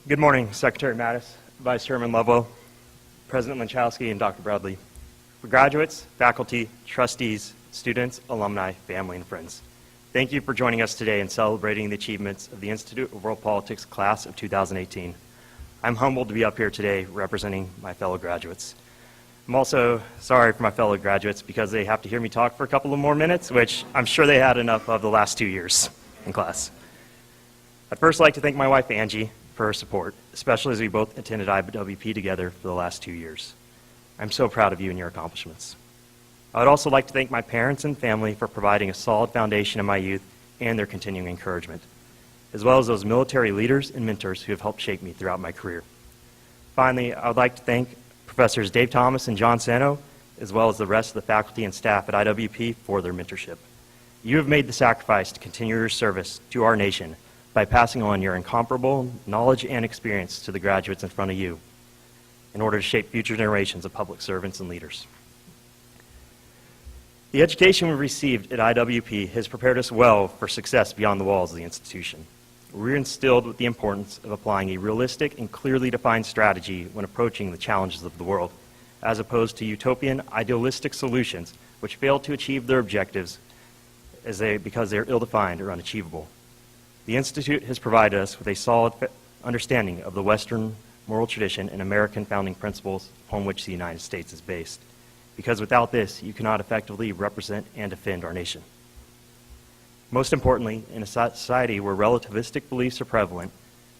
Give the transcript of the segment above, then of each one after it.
Good morning, Secretary Mattis, Vice Chairman Lovell, President Linchowski, and Dr. Bradley. For graduates, faculty, trustees, students, alumni, family, and friends, thank you for joining us today in celebrating the achievements of the Institute of World Politics class of 2018. I'm humbled to be up here today representing my fellow graduates. I'm also sorry for my fellow graduates because they have to hear me talk for a couple of more minutes, which I'm sure they had enough of the last 2 years in class. I'd first like to thank my wife, Angie, for her support, especially as we both attended IWP together for the last 2 years. I'm so proud of you and your accomplishments. I would also like to thank my parents and family for providing a solid foundation in my youth and their continuing encouragement, as well as those military leaders and mentors who have helped shape me throughout my career. Finally, I would like to thank Professors Dave Thomas and John Sano, as well as the rest of the faculty and staff at IWP for their mentorship. You have made the sacrifice to continue your service to our nation by passing on your incomparable knowledge and experience to the graduates in front of you in order to shape future generations of public servants and leaders. The education we've received at IWP has prepared us well for success beyond the walls of the institution. We're instilled with the importance of applying a realistic and clearly defined strategy when approaching the challenges of the world, as opposed to utopian, idealistic solutions which fail to achieve their objectives because they are ill-defined or unachievable. The Institute has provided us with a solid understanding of the Western moral tradition and American founding principles upon which the United States is based, because without this, you cannot effectively represent and defend our nation. Most importantly, in a society where relativistic beliefs are prevalent,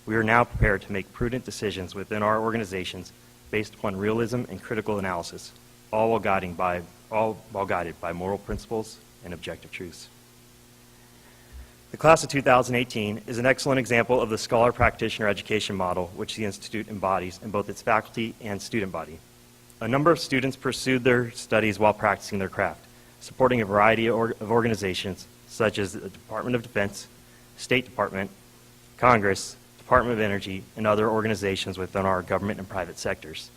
we are now prepared to make prudent decisions within our organizations based upon realism and critical analysis, all while guided by moral principles and objective truths. The class of 2018 is an excellent example of the scholar-practitioner education model which the Institute embodies in both its faculty and student body. A number of students pursued their studies while practicing their craft, supporting a variety of organizations such as the Department of Defense, State Department, Congress, Department of Energy, and other organizations within our government and private sectors.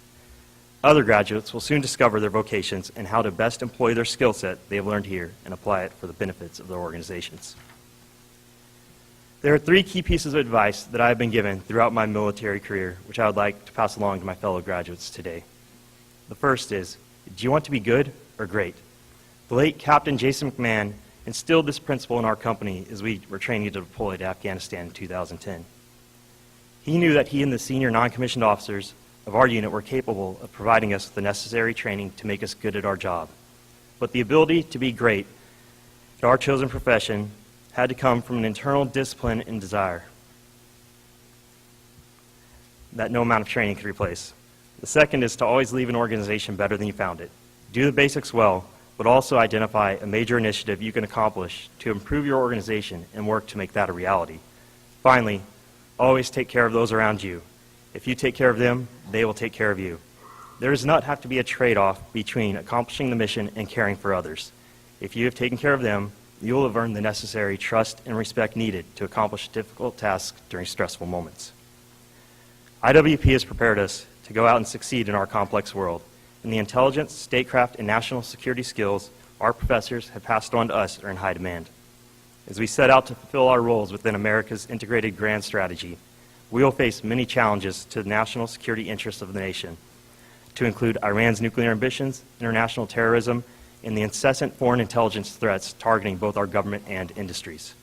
Other graduates will soon discover their vocations and how to best employ their skill set they have learned here and apply it for the benefits of their organizations. There are 3 key pieces of advice that I have been given throughout my military career, which I would like to pass along to my fellow graduates today. The first is, do you want to be good or great? The late Captain Jason McMahon instilled this principle in our company as we were training to deploy to Afghanistan in 2010. He knew that he and the senior non-commissioned officers of our unit were capable of providing us with the necessary training to make us good at our job. But the ability to be great at our chosen profession had to come from an internal discipline and desire that no amount of training could replace. The second is to always leave an organization better than you found it. Do the basics well, but also identify a major initiative you can accomplish to improve your organization and work to make that a reality. Finally, always take care of those around you. If you take care of them, they will take care of you. There does not have to be a trade-off between accomplishing the mission and caring for others. If you have taken care of them, you will have earned the necessary trust and respect needed to accomplish difficult tasks during stressful moments. IWP has prepared us to go out and succeed in our complex world, and the intelligence, statecraft, and national security skills our professors have passed on to us are in high demand. As we set out to fulfill our roles within America's integrated grand strategy, we will face many challenges to the national security interests of the nation, to include Iran's nuclear ambitions, international terrorism, and the incessant foreign intelligence threats targeting both our government and industries.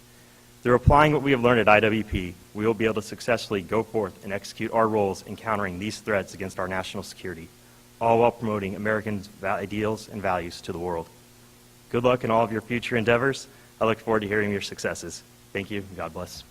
Through applying what we have learned at IWP, we will be able to successfully go forth and execute our roles in countering these threats against our national security, all while promoting American ideals and values to the world. Good luck in all of your future endeavors. I look forward to hearing your successes. Thank you, and God bless.